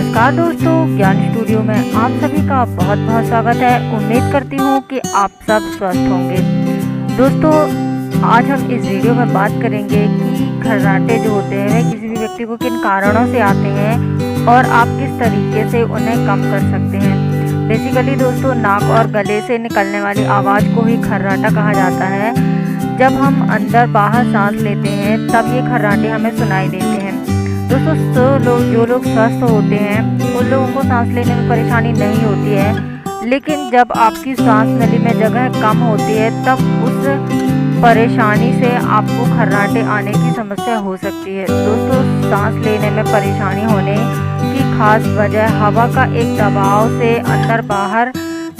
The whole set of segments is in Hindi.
नमस्कार दोस्तों, ज्ञान स्टूडियो में आप सभी का बहुत बहुत स्वागत है। उम्मीद करती हूँ कि आप सब स्वस्थ होंगे। दोस्तों, आज हम इस वीडियो में बात करेंगे कि खर्राटे जो होते हैं वह किसी भी व्यक्ति को किन कारणों से आते हैं और आप किस तरीके से उन्हें कम कर सकते हैं। बेसिकली दोस्तों, नाक और गले से निकलने वाली आवाज़ को ही खर्राटा कहा जाता है। जब हम अंदर बाहर सांस लेते हैं तब ये खर्राटे हमें सुनाई देते हैं। दोस्तों, जो लोग स्वस्थ होते हैं उन लोगों को सांस लेने में परेशानी नहीं होती है, लेकिन जब आपकी सांस नली में जगह कम होती है तब उस परेशानी से आपको खर्राटे आने की समस्या हो सकती है। दोस्तों, सांस लेने में परेशानी होने की खास वजह हवा का एक दबाव से अंदर बाहर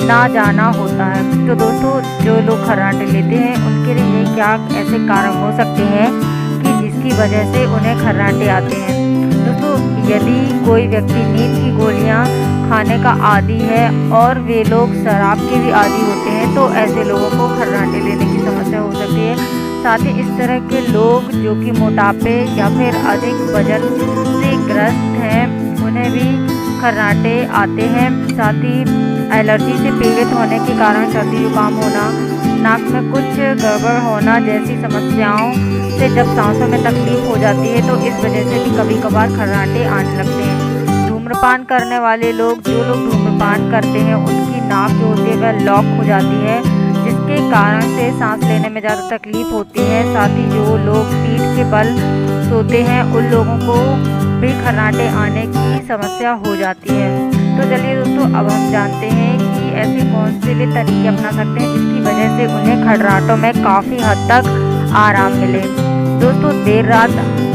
ना जाना होता है। तो दोस्तों, जो लोग खर्राटे लेते हैं उनके लिए क्या ऐसे कारण हो सकते हैं कि जिसकी वजह से उन्हें खर्राटे आते हैं। दोस्तों, यदि कोई व्यक्ति नींद की गोलियां खाने का आदी है और वे लोग शराब के भी आदी होते हैं तो ऐसे लोगों को खर्राटे लेने की समस्या हो सकती है। साथ ही इस तरह के लोग जो कि मोटापे या फिर अधिक वजन से ग्रस्त हैं उन्हें भी खर्राटे आते हैं। साथ ही एलर्जी से पीड़ित होने के कारण सर्दी जुकाम होना, नाक में कुछ गड़बड़ होना जैसी समस्याओं से जब सांसों में तकलीफ हो जाती है तो इस वजह से भी कभी कभार खर्राटे आने लगते हैं। धूम्रपान करने वाले लोग, जो लोग धूम्रपान करते हैं उनकी नाक जो होती है वह लॉक हो जाती है, जिसके कारण से सांस लेने में ज़्यादा तकलीफ होती है। साथ ही जो लोग पीठ के बल सोते हैं उन लोगों को भी खर्राटे आने की समस्या हो जाती है। तो चलिए दोस्तों, अब हम जानते हैं कि ऐसे कौन से भी तरीके अपना सकते हैं जिसकी वजह से उन्हें खर्राटों में काफ़ी हद तक आराम मिले। दोस्तों, देर रात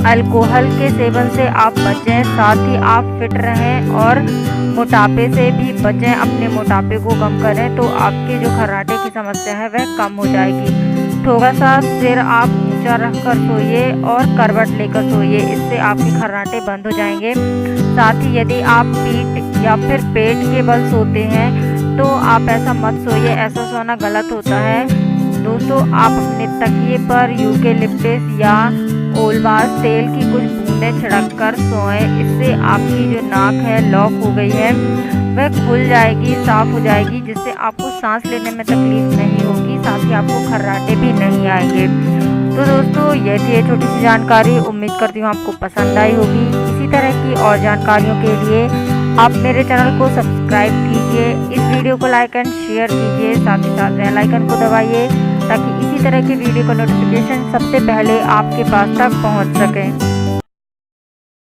अल्कोहल के सेवन से आप बचें, साथ ही आप फिट रहें और मोटापे से भी बचें। अपने मोटापे को कम करें तो आपके जो खर्राटे की समस्या है वह कम हो जाएगी। थोड़ा सा सिर आप ऊंचा रखकर सोइए और करवट लेकर सोइए, इससे आपके खर्राटे बंद हो जाएंगे। साथ ही यदि आप पीठ या फिर पेट के बल सोते हैं तो आप ऐसा मत सोइए, ऐसा सोना गलत होता है। दोस्तों, आप अपने तकिए पर यूकेलिप्टस या ओलबास तेल की कुछ बूंदें छिड़क कर सोएं। इससे आपकी जो नाक है लॉक हो गई है वह खुल जाएगी, साफ हो जाएगी, जिससे आपको सांस लेने में तकलीफ नहीं होगी। साथ ही आपको खर्राटे भी नहीं आएंगे। तो दोस्तों, ये थी ये छोटी सी जानकारी। उम्मीद करती हूँ आपको पसंद आई होगी। इसी तरह की और जानकारियों के लिए आप मेरे चैनल को सब्सक्राइब कीजिए, इस वीडियो को लाइक एंड शेयर कीजिए, साथ ही साथ बेल आइकन को दबाइए ताकि इसी तरह के वीडियो का नोटिफिकेशन सबसे पहले आपके पास तक पहुंच सके।